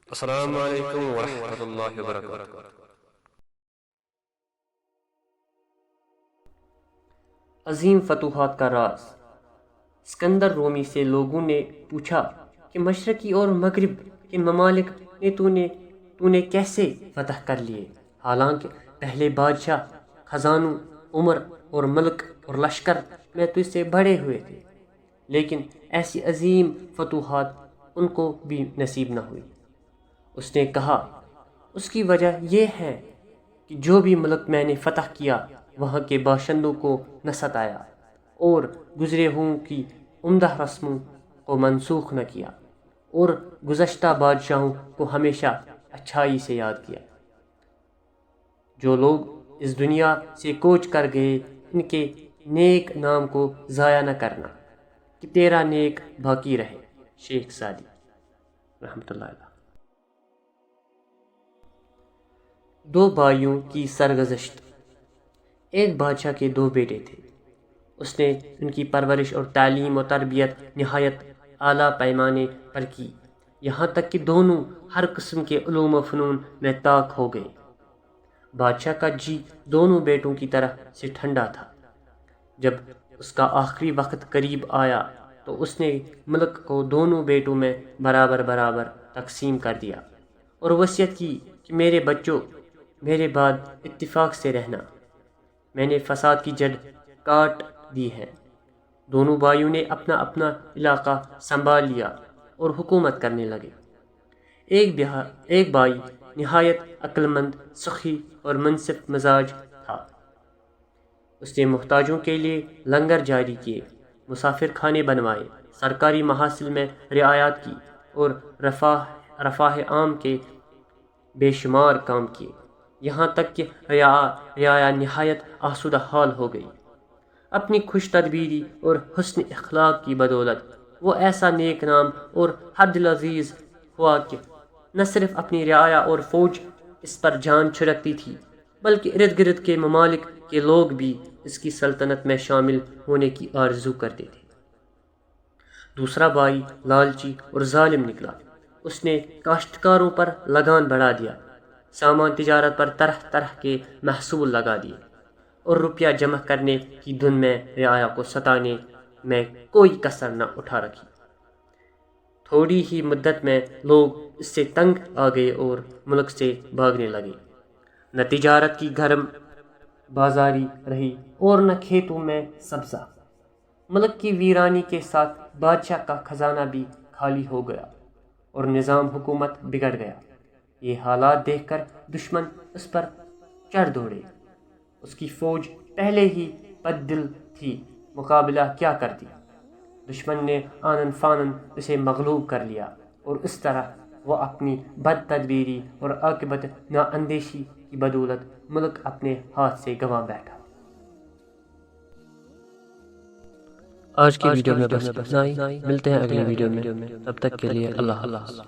السلام علیکم ورحمۃ اللہ وبرکاتہ۔ عظیم فتوحات کا راز۔ اسکندر رومی سے لوگوں نے پوچھا کہ مشرقی اور مغرب کے ممالک تو نے کیسے فتح کر لیے، حالانکہ پہلے بادشاہ خزانوں، عمر اور ملک اور لشکر میں تجھ سے بڑے ہوئے تھے، لیکن ایسی عظیم فتوحات ان کو بھی نصیب نہ ہوئی۔ اس نے کہا، اس کی وجہ یہ ہے کہ جو بھی ملک میں نے فتح کیا وہاں کے باشندوں کو نہ ستایا اور گزرے ہوں کی عمدہ رسموں کو منسوخ نہ کیا، اور گزشتہ بادشاہوں کو ہمیشہ اچھائی سے یاد کیا۔ جو لوگ اس دنیا سے کوچ کر گئے، ان کے نیک نام کو ضائع نہ کرنا کہ تیرا نیک باقی رہے۔ شیخ سعدی رحمۃ اللہ علیہ۔ دو بھائیوں کی سرگزشت۔ ایک بادشاہ کے دو بیٹے تھے۔ اس نے ان کی پرورش اور تعلیم و تربیت نہایت اعلیٰ پیمانے پر کی، یہاں تک کہ دونوں ہر قسم کے علوم و فنون میں طاق ہو گئے۔ بادشاہ کا جی دونوں بیٹوں کی طرح سے ٹھنڈا تھا۔ جب اس کا آخری وقت قریب آیا تو اس نے ملک کو دونوں بیٹوں میں برابر برابر تقسیم کر دیا اور وصیت کی کہ میرے بچوں، میرے بعد اتفاق سے رہنا، میں نے فساد کی جڑ کاٹ دی ہے۔ دونوں بھائیوں نے اپنا اپنا علاقہ سنبھال لیا اور حکومت کرنے لگے۔ ایک بھائی نہایت عقل مند، سخی اور منصف مزاج تھا۔ اس نے محتاجوں کے لیے لنگر جاری کیے، مسافر خانے بنوائے، سرکاری محافل میں رعایت کی اور رفاہ عام کے بے شمار کام کیے، یہاں تک کہ رعایا نہایت آسودہ حال ہو گئی۔ اپنی خوش تدبیری اور حسن اخلاق کی بدولت وہ ایسا نیک نام اور ہر دل عزیز ہوا کہ نہ صرف اپنی رعایا اور فوج اس پر جان چھڑکتی تھی، بلکہ ارد گرد کے ممالک کے لوگ بھی اس کی سلطنت میں شامل ہونے کی آرزو کرتے تھے۔ دوسرا بھائی لالچی اور ظالم نکلا۔ اس نے کاشتکاروں پر لگان بڑھا دیا، سامان تجارت پر طرح طرح کے محصول لگا دیے اور روپیہ جمع کرنے کی دھن میں رعایا کو ستانے میں کوئی کسر نہ اٹھا رکھی۔ تھوڑی ہی مدت میں لوگ اس سے تنگ آ گئے اور ملک سے بھاگنے لگے۔ نہ تجارت کی گرم بازاری رہی اور نہ کھیتوں میں سبزہ۔ ملک کی ویرانی کے ساتھ بادشاہ کا خزانہ بھی خالی ہو گیا اور نظام حکومت بگڑ گیا۔ یہ حالات دیکھ کر دشمن اس پر چڑھ دوڑے۔ اس کی فوج پہلے ہی بد دل تھی، مقابلہ کیا کرتی۔ دشمن نے آنن فانن اسے مغلوب کر لیا اور اس طرح وہ اپنی بد تدبیری اور عاقبت نااندیشی کی بدولت ملک اپنے ہاتھ سے گنوا بیٹھا۔ آج کی ویڈیو میں بس اتنا ہی، ملتے ہیں اگلی ویڈیو میں، تب تک کے لیے اللہ حافظ۔